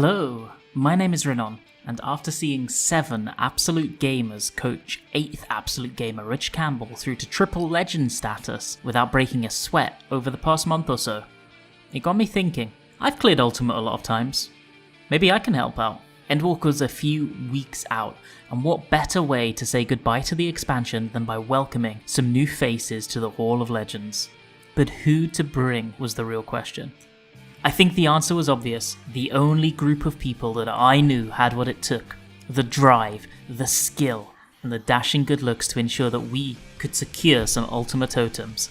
Hello, my name is Rinon, and after seeing 7 absolute gamers coach 8th absolute gamer Rich Campbell through to triple legend status without breaking a sweat over the past month or so, it got me thinking. I've cleared Ultimate a lot of times. Maybe I can help out. Endwalker's a few weeks out, and what better way to say goodbye to the expansion than by welcoming some new faces to the Hall of Legends. But who to bring was the real question. I think the answer was obvious. The only group of people that I knew had what it took, the drive, the skill, and the dashing good looks to ensure that we could secure some Ultimate totems.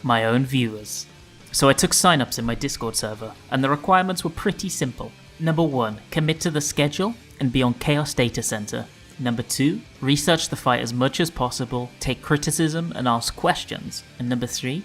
My own viewers. So I took signups in my Discord server, and the requirements were pretty simple. Number 1, commit to the schedule and be on Chaos Data Center. Number 2, research the fight as much as possible, take criticism and ask questions. And number 3,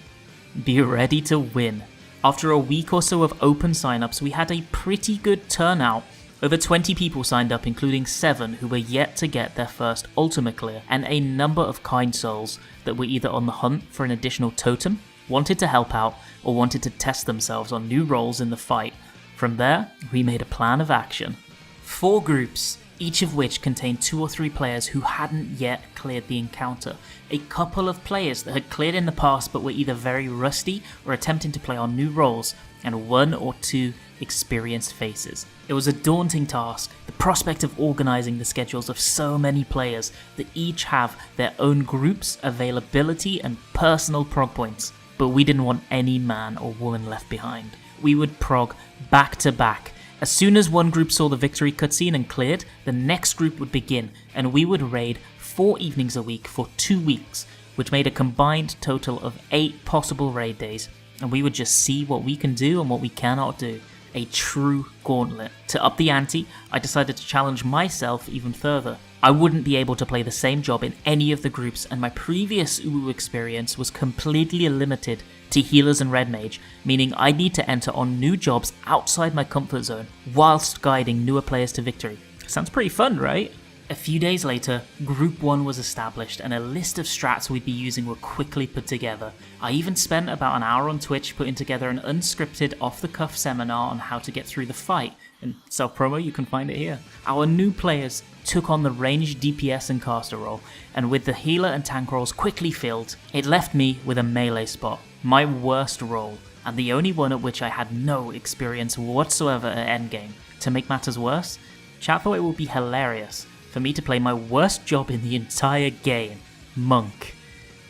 be ready to win. After a week or so of open signups, we had a pretty good turnout. Over 20 people signed up, including 7 who were yet to get their first Ultimate clear, and a number of kind souls that were either on the hunt for an additional totem, wanted to help out, or wanted to test themselves on new roles in the fight. From there, we made a plan of action. 4 groups, each of which contained 2 or 3 players who hadn't yet cleared the encounter. A couple of players that had cleared in the past but were either very rusty or attempting to play on new roles, and 1 or 2 experienced faces. It was a daunting task, the prospect of organising the schedules of so many players that each have their own groups, availability and personal prog points, but we didn't want any man or woman left behind. We would prog back to back. As soon as one group saw the victory cutscene and cleared, the next group would begin, and we would raid 4 evenings a week for 2 weeks, which made a combined total of 8 possible raid days, and we would just see what we can do and what we cannot do. A true gauntlet. To up the ante, I decided to challenge myself even further. I wouldn't be able to play the same job in any of the groups, and my previous Uwu experience was completely limited to healers and red mage, meaning I need to enter on new jobs outside my comfort zone whilst guiding newer players to victory. Sounds pretty fun, right? A few days later, Group 1 was established and a list of strats we'd be using were quickly put together. I even spent about an hour on Twitch putting together an unscripted, off-the-cuff seminar on how to get through the fight, and self-promo, you can find it here. Our new players took on the ranged DPS and caster role, and with the healer and tank roles quickly filled, it left me with a melee spot, my worst role, and the only one at which I had no experience whatsoever at endgame. To make matters worse, chat thought it would be hilarious for me to play my worst job in the entire game, Monk.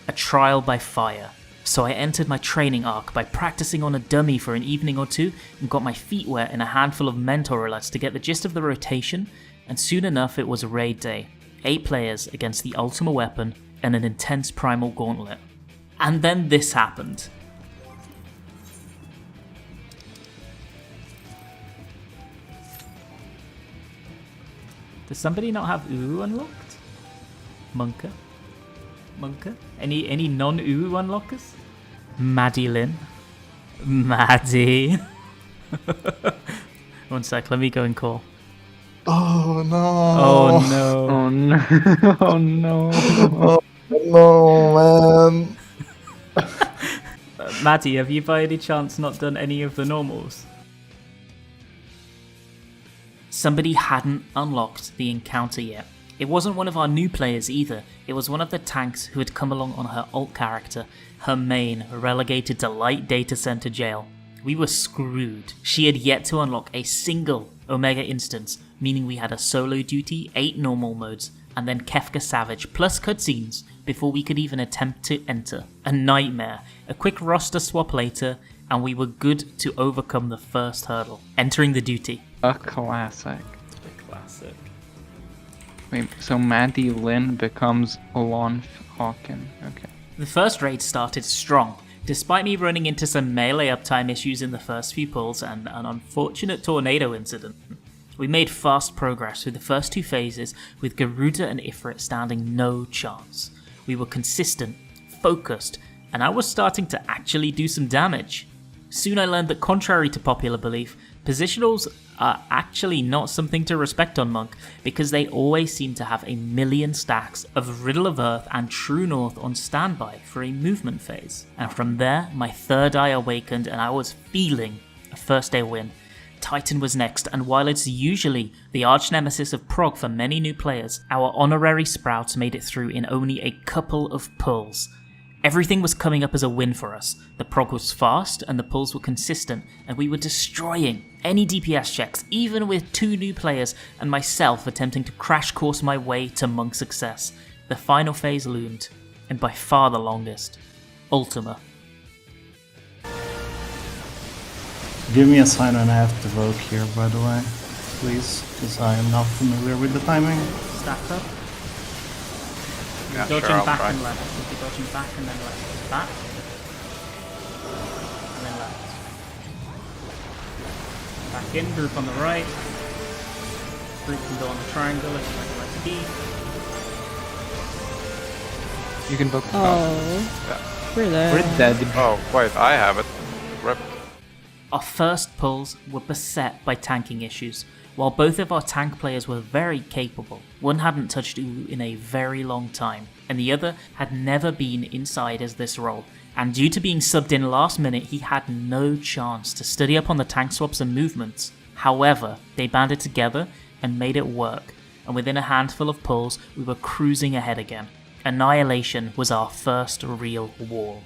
A trial by fire. So I entered my training arc by practicing on a dummy for an evening or 2 and got my feet wet in a handful of mentor alerts to get the gist of the rotation, and soon enough it was raid day. 8 players against the ultimate weapon and an intense primal gauntlet. And then this happened. Does somebody not have UU unlocked? Monka? Any non-UU unlockers? Maddie Lynn? Maddie? One sec, let me go and call. Oh no! Oh no! Oh no! Oh no! Oh no, man! Maddie, have you by any chance not done any of the normals? Somebody hadn't unlocked the encounter yet. It wasn't one of our new players either, it was one of the tanks who had come along on her alt character, her main relegated to light data center jail. We were screwed. She had yet to unlock a single Omega instance, meaning we had a solo duty, 8 normal modes, and then Kefka Savage plus cutscenes before we could even attempt to enter. A nightmare. A quick roster swap later, and we were good to overcome the first hurdle, entering the duty. A classic. A classic. Wait, so Maddie Lynn becomes Lon Hawken. Okay. The first raid started strong, despite me running into some melee uptime issues in the first few pulls and an unfortunate tornado incident. We made fast progress through the first 2 phases, with Garuda and Ifrit standing no chance. We were consistent, focused, and I was starting to actually do some damage. Soon I learned that contrary to popular belief, positionals are actually not something to respect on Monk, because they always seem to have a million stacks of Riddle of Earth and True North on standby for a movement phase. And from there, my third eye awakened and I was feeling a first day win. Titan was next, and while it's usually the arch nemesis of prog for many new players, our honorary sprouts made it through in only a couple of pulls. Everything was coming up as a win for us. The prog was fast and the pulls were consistent, and we were destroying any DPS checks, even with 2 new players and myself attempting to crash course my way to monk success. The final phase loomed, and by far the longest. Ultima. Give me a sign when I have to vote here, by the way. Please, because I am not familiar with the timing. Stack up. Yeah, Dodging sure, I'll back try. and left. We'll be dodging back and then left. Back. And then left. Back in, group on the right. Group can go on the triangle if you like key. You can book. Oh, we're there. We're dead. Oh, wait, I have it. Rip. Our first pulls were beset by tanking issues. While both of our tank players were very capable, one hadn't touched Ulu in a very long time, and the other had never been inside as this role, and due to being subbed in last minute, he had no chance to study up on the tank swaps and movements. However, they banded together and made it work, and within a handful of pulls, we were cruising ahead again. Annihilation was our first real wall.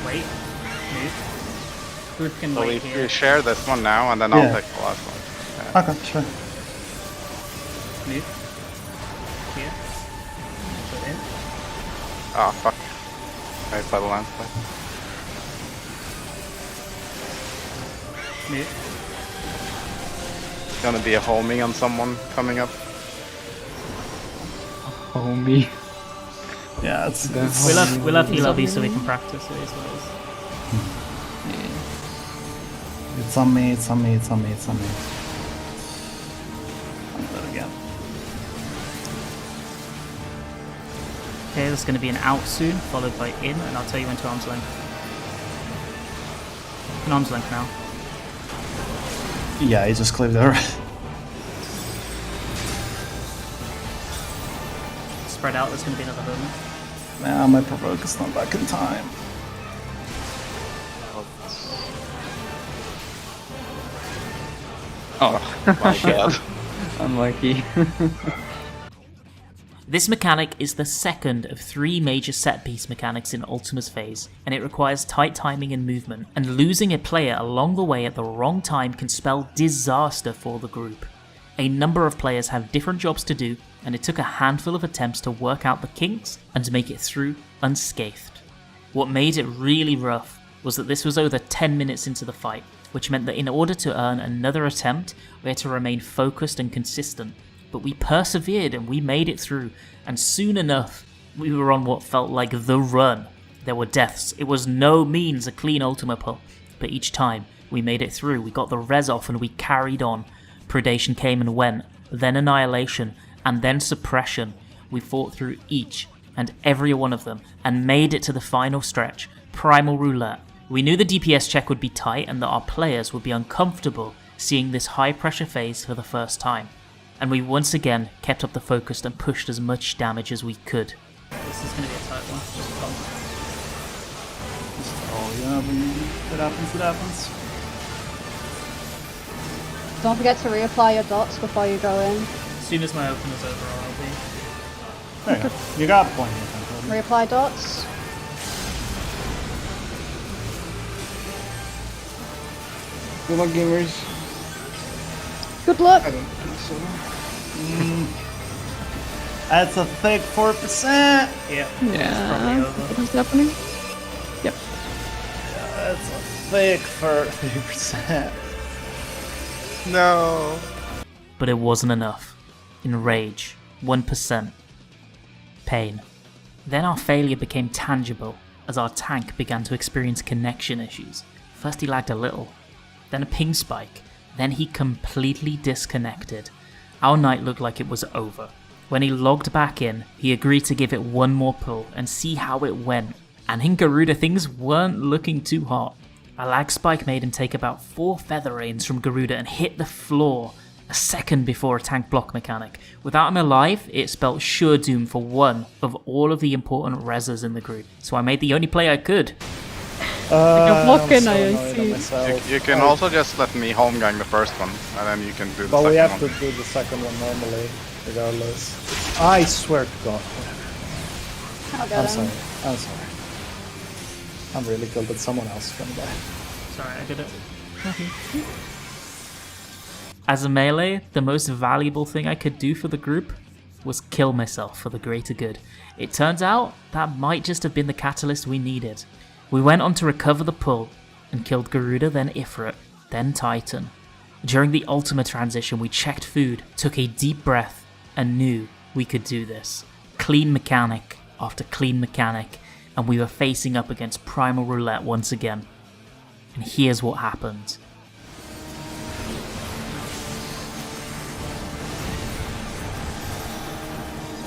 Wait, move. Group can So wait we here. share this one now, and then Yeah. I'll take the last one. Yeah. Okay, sure. Move. Here. Put in. Oh, fuck. I play the landslide. Move. Gonna be a homing on someone coming up. Homie. Yeah, it's We'll have heal LB so we can practice. It is what it is. it's on me, it's on me, it's on me, it's on me. I'll do it again. Okay, there's going to be an out soon, followed by in, and I'll tell you when to arm's length. An arm's length now. Yeah, he just cleared there. Spread out, there's going to be another homing. Nah, my provoke is not back in time. Oh, My god. unlucky. This mechanic is the second of 3 major set piece mechanics in Ultima's phase, and it requires tight timing and movement, and losing a player along the way at the wrong time can spell disaster for the group. A number of players have different jobs to do, and it took a handful of attempts to work out the kinks and to make it through unscathed. What made it really rough was that this was over 10 minutes into the fight, which meant that in order to earn another attempt, we had to remain focused and consistent. But we persevered and we made it through, and soon enough, we were on what felt like the run. There were deaths. It was no means a clean Ultima pull, but each time we made it through, we got the res off and we carried on. Predation came and went, then Annihilation, and then Suppression. We fought through each and every one of them and made it to the final stretch, Primal Roulette. We knew the DPS check would be tight and that our players would be uncomfortable seeing this high pressure phase for the first time. And we once again kept up the focus and pushed as much damage as we could. This is going to be a tight one. Oh yeah, when it happens, it happens. Don't forget to reapply your dots before you go in. As soon as my open is over, I'll be. There you go. You got plenty of time. Reapply dots. Good luck, gamers. Good luck. I don't think so. That's a thick 4%. Yeah. Yeah. What's happening? Yep. That's a thick 30%. No. But it wasn't enough. Enrage. 1%. Pain. Then our failure became tangible as our tank began to experience connection issues. First he lagged a little, then a ping spike, then he completely disconnected. Our night looked like it was over. When he logged back in, he agreed to give it one more pull and see how it went. And in Garuda things weren't looking too hot. A lag spike made him take about 4 feather rains from Garuda and hit the floor a second before a tank block mechanic. Without him alive, it spelt sure doom for one of all of the important reses in the group. So I made the only play I could. You're blocking, I'm so I annoyed at see. myself. You can also just let me home gang the first one, and then you can do the But we second have one. to do the second one normally, regardless. I swear to God. I'll I'm get sorry. him. I'm sorry. I'm really cool that someone else is gonna die. Sorry, I did it. As a melee, the most valuable thing I could do for the group was kill myself for the greater good. It turns out that might just have been the catalyst we needed. We went on to recover the pull and killed Garuda, then Ifrit, then Titan. During the Ultima transition, we checked food, took a deep breath, and knew we could do this. Clean mechanic after clean mechanic, and we were facing up against Primal Roulette once again. And here's what happened.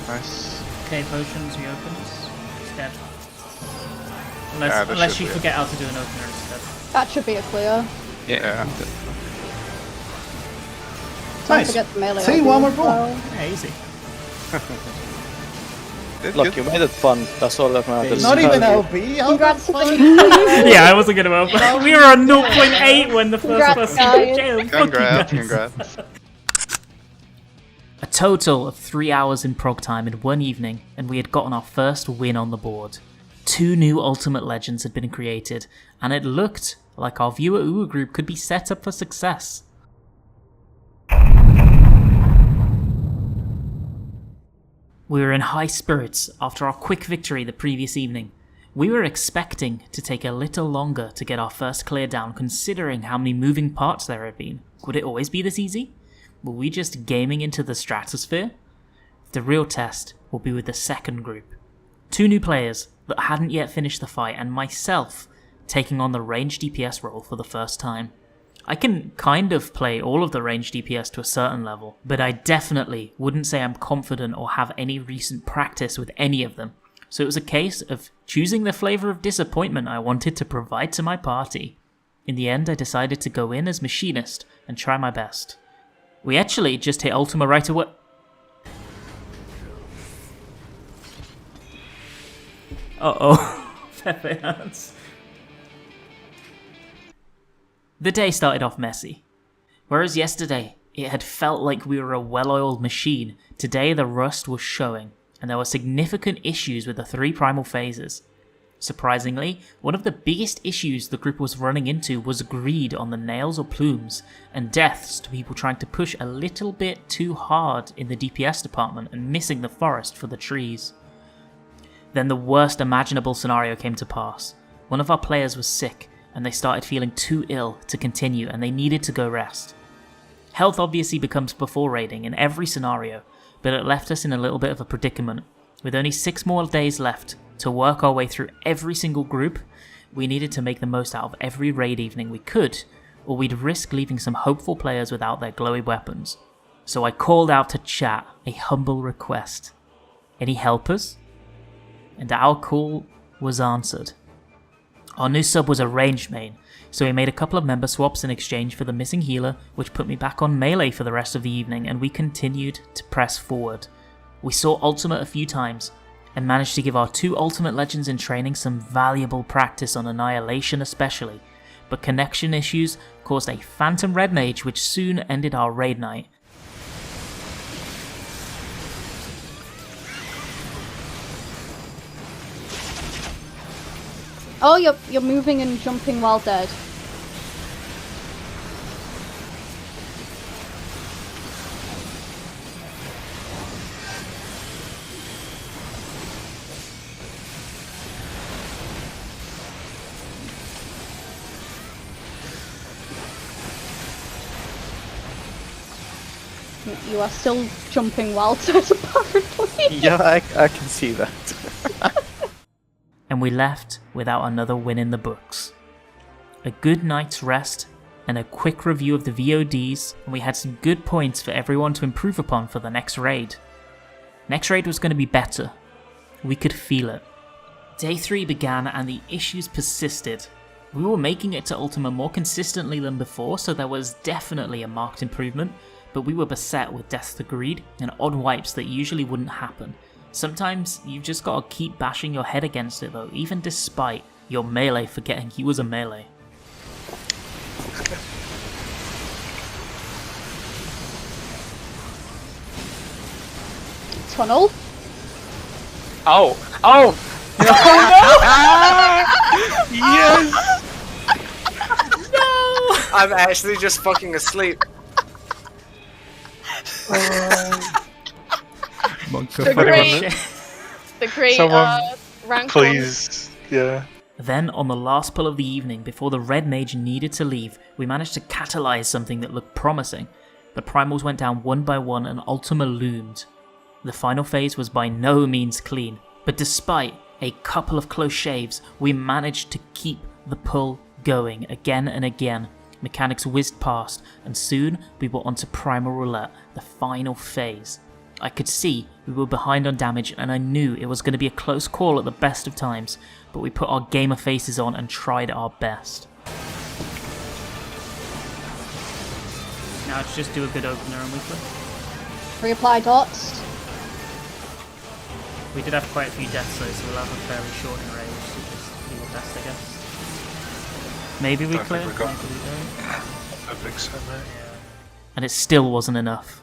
Nice. Okay, potions reopens. It's dead. Yeah, that Unless should you be it. forget how to do an opener instead. That should be a clear. Yeah. Don't Nice. forget the melee. See, opener one more as goal. well. Yeah, easy. Did Look, good. you made it fun. That's all that matters. Not even How you- LB. How Congrats the to fuck? the Yeah, I wasn't gonna open. We were on 0.8 when the first Congrats, person guys. got jailed. Fuck you Congrats, guys. congrats. A total of 3 hours in prog time in one evening, and we had gotten our first win on the board. 2 new Ultimate Legends had been created, and it looked like our viewer UA group could be set up for success. We were in high spirits after our quick victory the previous evening. We were expecting to take a little longer to get our first clear down, considering how many moving parts there had been. Would it always be this easy? Were we just gaming into the stratosphere? The real test will be with the second group. 2 new players that hadn't yet finished the fight, and myself taking on the range DPS role for the first time. I can kind of play all of the range DPS to a certain level, but I definitely wouldn't say I'm confident or have any recent practice with any of them. So it was a case of choosing the flavour of disappointment I wanted to provide to my party. In the end, I decided to go in as machinist and try my best. We actually just hit Ultima right away. Uh-oh. Pepe hands. The day started off messy. Whereas yesterday, it had felt like we were a well-oiled machine, today the rust was showing, and there were significant issues with the 3 primal phases. Surprisingly, one of the biggest issues the group was running into was greed on the nails or plumes, and deaths to people trying to push a little bit too hard in the DPS department and missing the forest for the trees. Then the worst imaginable scenario came to pass. One of our players was sick, and they started feeling too ill to continue, and they needed to go rest. Health obviously becomes before raiding in every scenario, but it left us in a little bit of a predicament. With only 6 more days left to work our way through every single group, we needed to make the most out of every raid evening we could, or we'd risk leaving some hopeful players without their glowy weapons. So I called out to chat a humble request. Any helpers? And our call was answered. Our new sub was a range main, so we made a couple of member swaps in exchange for the missing healer, which put me back on melee for the rest of the evening, and we continued to press forward. We saw Ultimate a few times, and managed to give our 2 Ultimate Legends in training some valuable practice on Annihilation especially, but connection issues caused a Phantom Red Mage which soon ended our raid night. Oh, you're moving and jumping while dead. You are still jumping while dead, apparently. Yeah, I can see that. And we left without another win in the books. A good night's rest and a quick review of the VODs, and we had some good points for everyone to improve upon for the next raid. Next raid was going to be better. We could feel it. Day 3 began and the issues persisted. We were making it to Ultima more consistently than before, so there was definitely a marked improvement, but we were beset with deaths to greed and odd wipes that usually wouldn't happen. Sometimes you've just got to keep bashing your head against it though, even despite Your melee forgetting he was a melee. Tunnel. Oh! Oh! Yes! I'm actually just fucking asleep. Monka The fucking- great, the great Someone rank Please, yeah. Then, on the last pull of the evening, before the Red Mage needed to leave, we managed to catalyze something that looked promising. The primals went down one by one and Ultima loomed. The final phase was by no means clean, but despite a couple of close shaves, we managed to keep the pull going again and again. Mechanics whizzed past, and soon we were onto Primal Roulette, the final phase. I could see we were behind on damage, and I knew it was going to be a close call at the best of times, but we put our gamer faces on and tried our best. Now let's just do a good opener and we could. Reapply dots. We did have quite a few deaths though, so we'll have a fairly short enrage, so just do our best, I guess. Maybe we Don't clear, think we got- maybe we don't. I think so, mate. And it still wasn't enough.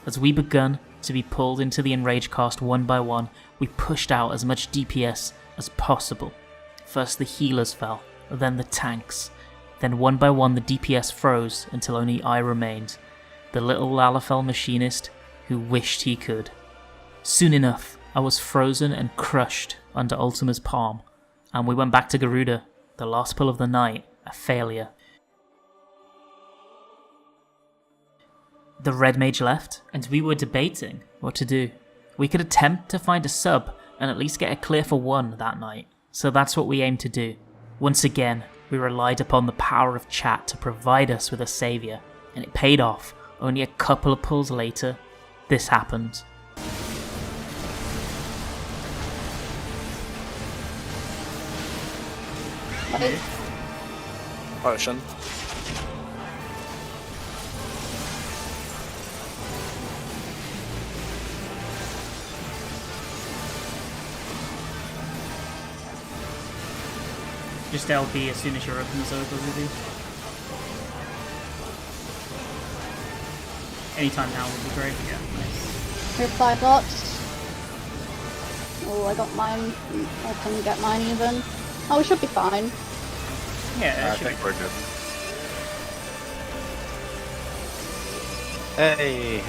As we begun to be pulled into the enrage cast one by one, we pushed out as much DPS as possible. First the healers fell, then the tanks. Then one by one the DPS froze until only I remained, the little Lalafell machinist who wished he could. Soon enough, I was frozen and crushed under Ultima's palm, and we went back to Garuda, the last pull of the night, a failure. The Red Mage left, and we were debating what to do. We could attempt to find a sub and at least get a clear for one that night, so that's what we aimed to do. Once again, we relied upon the power of chat to provide us with a saviour, and it paid off. Only a couple of pulls later, this happened. Wait. Potion. Just LB as soon as your open is over, Ruby. Anytime now would be great. Yeah, nice. Reapply dots. Oh, I got mine. I couldn't get mine even. Oh, we should be fine. Yeah, I it should think we're good. Hey.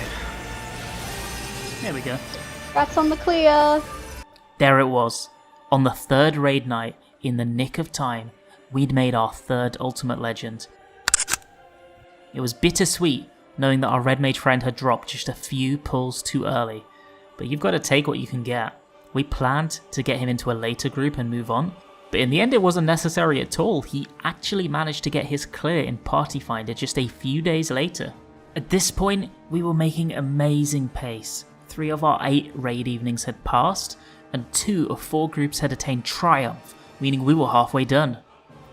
There we go. Rats on the clear. There it was. On the third raid night, in the nick of time, we'd made our third Ultimate Legend. It was bittersweet knowing that our Red Mage friend had dropped just a few pulls too early, but you've got to take what you can get. We planned to get him into a later group and move on, but in the end it wasn't necessary at all. He actually managed to get his clear in Party Finder just a few days later. At this point, we were making amazing pace. 3 of our 8 raid evenings had passed, and 2 of 4 groups had attained triumph, meaning we were halfway done.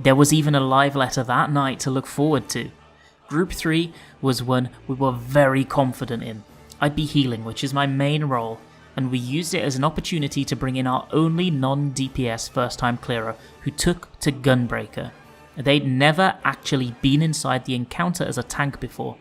There was even a live letter that night to look forward to. Group 3 was one we were very confident in. I'd be healing, which is my main role, and we used it as an opportunity to bring in our only non-DPS first-time clearer, who took to Gunbreaker. They'd never actually been inside the encounter as a tank before,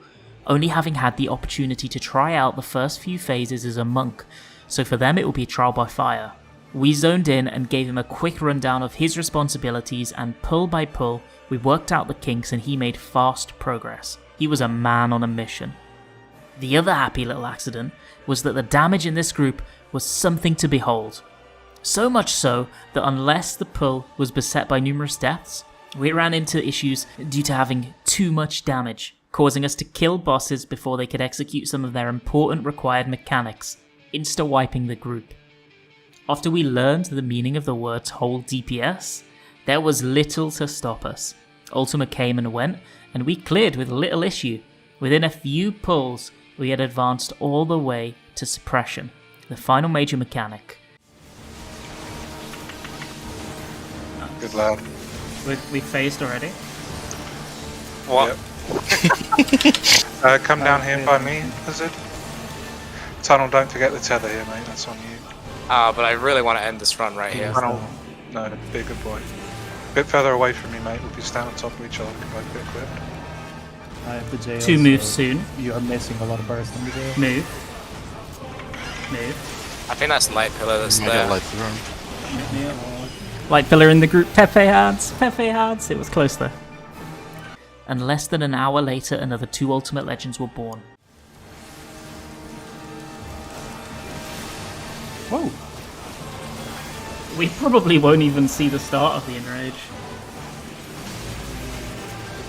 only having had the opportunity to try out the first few phases as a monk, so for them it would be trial by fire. We zoned in and gave him a quick rundown of his responsibilities, and pull by pull, we worked out the kinks and he made fast progress. He was a man on a mission. The other happy little accident was that the damage in this group was something to behold. So much so that unless the pull was beset by numerous deaths, we ran into issues due to having too much damage, causing us to kill bosses before they could execute some of their important required mechanics, insta-wiping the group. After we learned the meaning of the words whole DPS, there was little to stop us. Ultima came and went, and we cleared with little issue. Within a few pulls, we had advanced all the way to suppression, the final major mechanic. Good lad. We phased already? What? Come down here by me, Lizard. Tunnel, don't forget the tether here, mate. That's on you. But I really want to end this run right here. Tunnel. No, be a good boy. bit further away from me, mate. We'll be standing on top of each other. We can both be equipped. I have the jail. 2 moves so soon. You are missing a lot of burst in the jail. Move. Move. I think that's light pillar that's I there. got light through. Light pillar in the group. Pepe hands. Pepe hands. It was close there. And less than an hour later, another 2 Ultimate Legends were born. Whoa! We probably won't even see the start of the Enrage.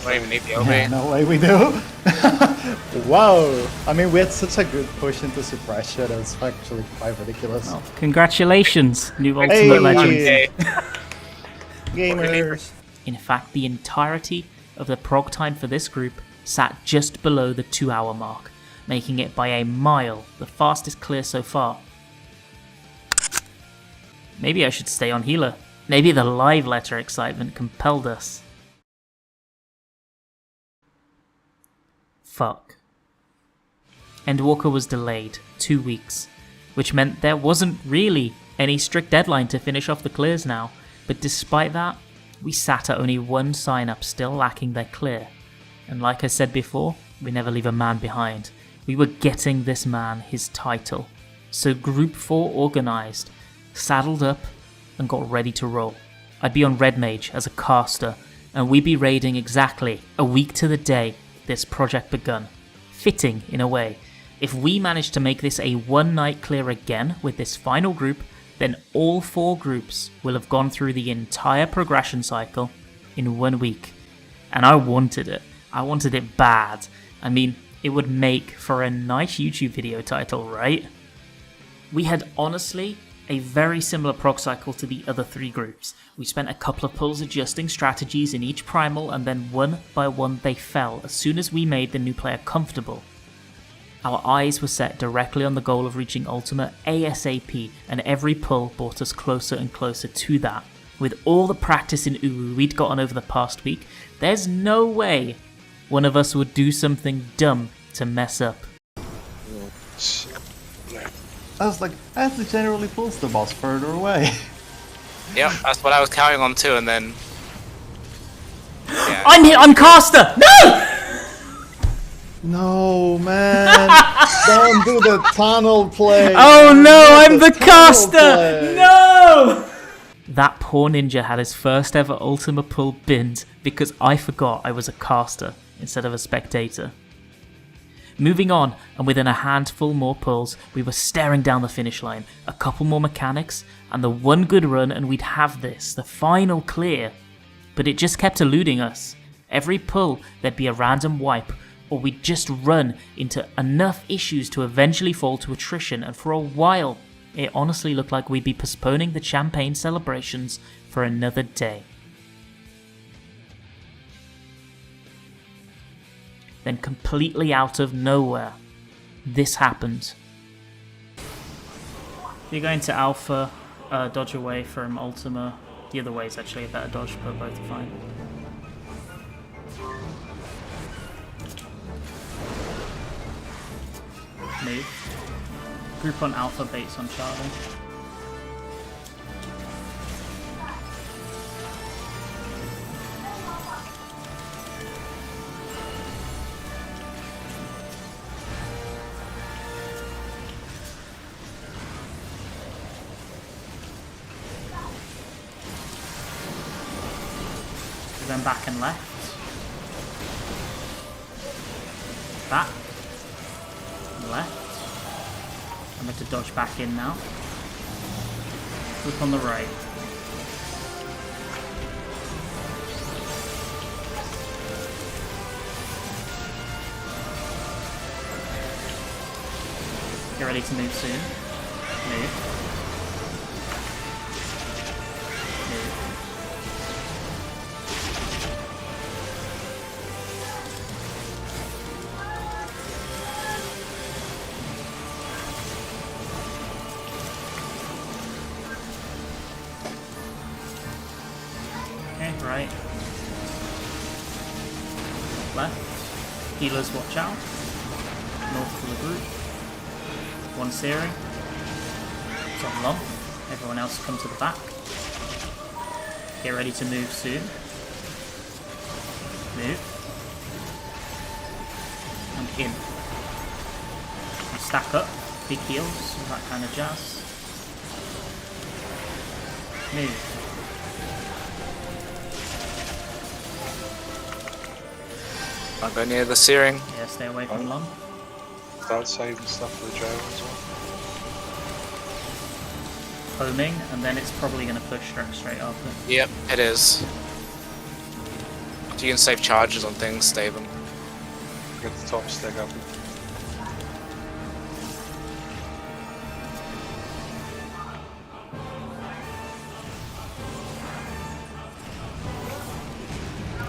Don't even need the OB. Yeah, no way we do. Wow! I mean, we had such a good push into suppression. It's actually quite ridiculous. Well, congratulations, new Ultimate Hey! Legends. Okay. Gamers! In fact, the entirety of the prog time for this group sat just below the 2-hour mark, making it by a mile the fastest clear so far. Maybe I should stay on healer. Maybe the live letter excitement compelled us. Fuck. Endwalker was delayed 2 weeks, which meant there wasn't really any strict deadline to finish off the clears now, but despite that, we sat at only 1 sign-up still lacking their clear. And like I said before, we never leave a man behind. We were getting this man his title. So Group 4 organised, saddled up, and got ready to roll. I'd be on Red Mage as a caster, and we'd be raiding exactly a week to the day this project begun. Fitting, in a way. If we manage to make this a 1-night clear again with this final group, then all 4 groups will have gone through the entire progression cycle in 1 week. And I wanted it. I wanted it bad. I mean, it would make for a nice YouTube video title, right? We had honestly a very similar prog cycle to the other 3 groups. We spent a couple of pulls adjusting strategies in each primal, and then one by one they fell as soon as we made the new player comfortable. Our eyes were set directly on the goal of reaching Ultimate ASAP, and every pull brought us closer and closer to that. With all the practice in Uru we'd gotten over the past week, there's no way one of us would do something dumb to mess up. I was like, that generally pulls the boss further away. Yep, that's what I was counting on too, and then. Yeah. I'm caster! No! No, man. Don't do the tunnel play. Oh no, I'm the tunnel caster! play. No! That poor ninja had his first ever Ultima pull binned because I forgot I was a caster instead of a spectator. Moving on, and within a handful more pulls, we were staring down the finish line. A couple more mechanics, and the 1 good run and we'd have this, the final clear. But it just kept eluding us. Every pull, there'd be a random wipe, or we'd just run into enough issues to eventually fall to attrition, and for a while, it honestly looked like we'd be postponing the champagne celebrations for another day. Then completely out of nowhere, this happened. You're going to Alpha, dodge away from Ultima. The other way is actually a better dodge, but both are fine. Move. Group on Alpha, baits on Charlie. Then back and left. Back. Left. I'm going to dodge back in now. Flip on the right. Get ready to move soon. Move. Move. Right. Left. Healers watch out. North for the group. 1 searing. It's on long. Everyone else come to the back. Get ready to move soon. Move. And in. And stack up. Big heals, all that kind of jazz. Move. Don't go near the searing. Yeah, stay away from long. Start saving stuff for the jail as well. Homing, and then it's probably going to push straight after. Yep, it is. If you can save charges on things, stay them. Get the top stick up.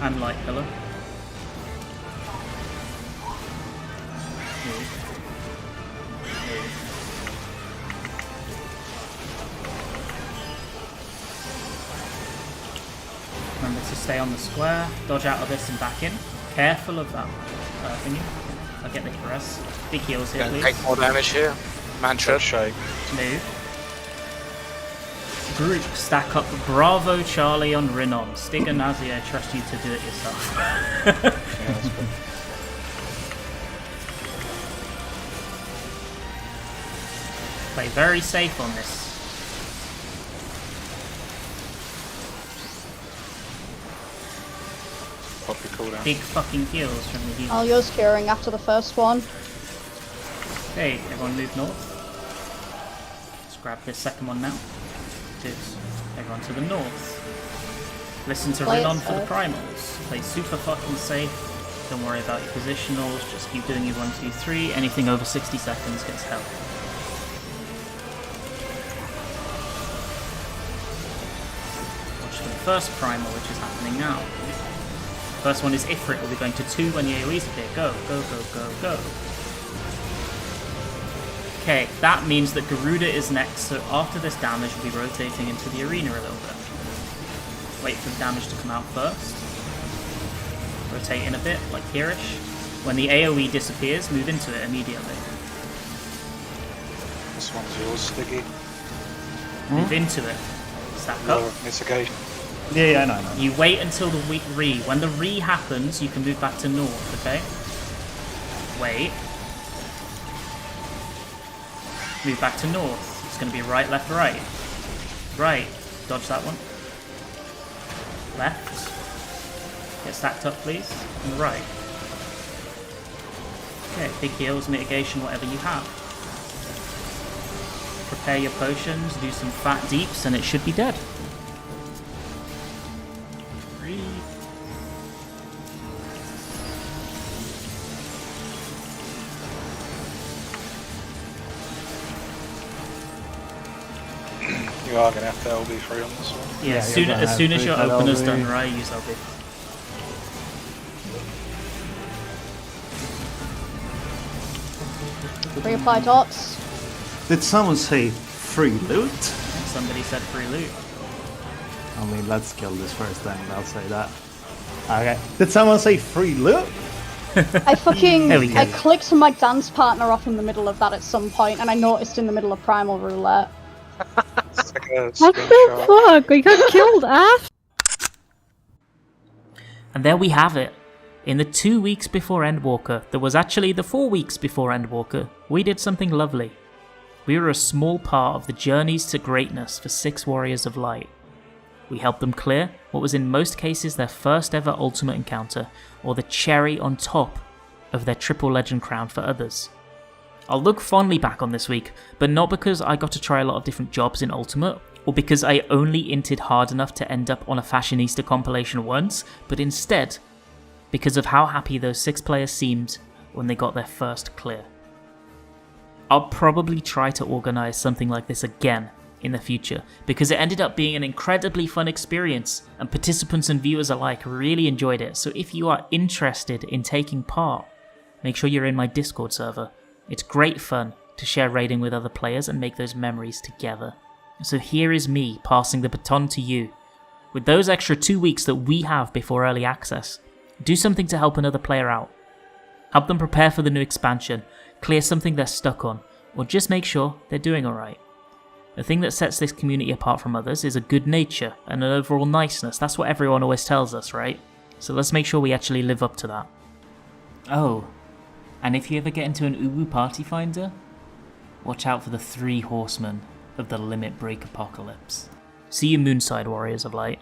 And light pillar. Remember to stay on the square, dodge out of this and back in. Careful of that thingy. I'll get the caress. Big heals here, Gonna please. take more damage here. Mantra. Shake. Move. Group, stack up Bravo Charlie on Rinon. Stig and Nazi, I trust you to do it yourself. Yeah, that's good. Play very safe on this. Pop your cooldown. Big fucking heals from the healers. Alio's curing after the first one. Okay, everyone move north. Let's grab this second one now. Good. Everyone to the north. Listen to Play it Rinon for the safe. primals. Play super fucking safe. Don't worry about your positionals. Just keep doing your 1, 2, 3. Anything over 60 seconds gets held. Watch the first primal, which is happening now. First one is Ifrit. We'll be going to 2 when the AoEs appear. Go, go, go, go, go. Okay, that means that Garuda is next, so after this damage we'll be rotating into the arena a little bit. Wait for the damage to come out first. Rotate in a bit, like here-ish. When the AoE disappears, move into it immediately. This one's yours, Sticky. Move into it. Stack up. Lower mitigation. Yeah, I know. You wait until the re. When the re happens, you can move back to north, okay? Wait. Move back to north. It's going to be right, left, right. Right. Dodge that one. Left. Get stacked up, please. And right. Okay, big heals, mitigation, whatever you have. Prepare your potions, do some fat deeps, and it should be dead. You are going to have to LB free on this one. Yeah, Yeah, as you're soon, gonna as, have soon as to your cut opener's LB. done, right, use LB. Reapply dots. Did someone say free loot? Somebody said free loot. I mean, let's kill this first thing, I'll say that. Okay. Did someone say free loot? I fucking There we go. I clicked my dance partner off in the middle of that at some point, and I noticed in the middle of Primal Roulette. It's like a What the screenshot. fuck? We got killed after. And there we have it. In the 2 weeks before Endwalker, that was actually the 4 weeks before Endwalker, we did something lovely. We were a small part of the journeys to greatness for 6 Warriors of Light. We helped them clear what was in most cases their first ever ultimate encounter, or the cherry on top of their triple legend crown for others. I'll look fondly back on this week, but not because I got to try a lot of different jobs in Ultimate, or because I only inted hard enough to end up on a Fashionista compilation once, but instead because of how happy those 6 players seemed when they got their first clear. I'll probably try to organise something like this again in the future, because it ended up being an incredibly fun experience, and participants and viewers alike really enjoyed it. So if you are interested in taking part, make sure you're in my Discord server. It's great fun to share raiding with other players and make those memories together. So here is me passing the baton to you. With those extra 2 weeks that we have before early access, do something to help another player out. Help them prepare for the new expansion, clear something they're stuck on, or just make sure they're doing alright. The thing that sets this community apart from others is a good nature and an overall niceness. That's what everyone always tells us, right? So let's make sure we actually live up to that. Oh, and if you ever get into an Uwu party finder, watch out for the 3 horsemen of the Limit Break Apocalypse. See you Moonside Warriors of Light.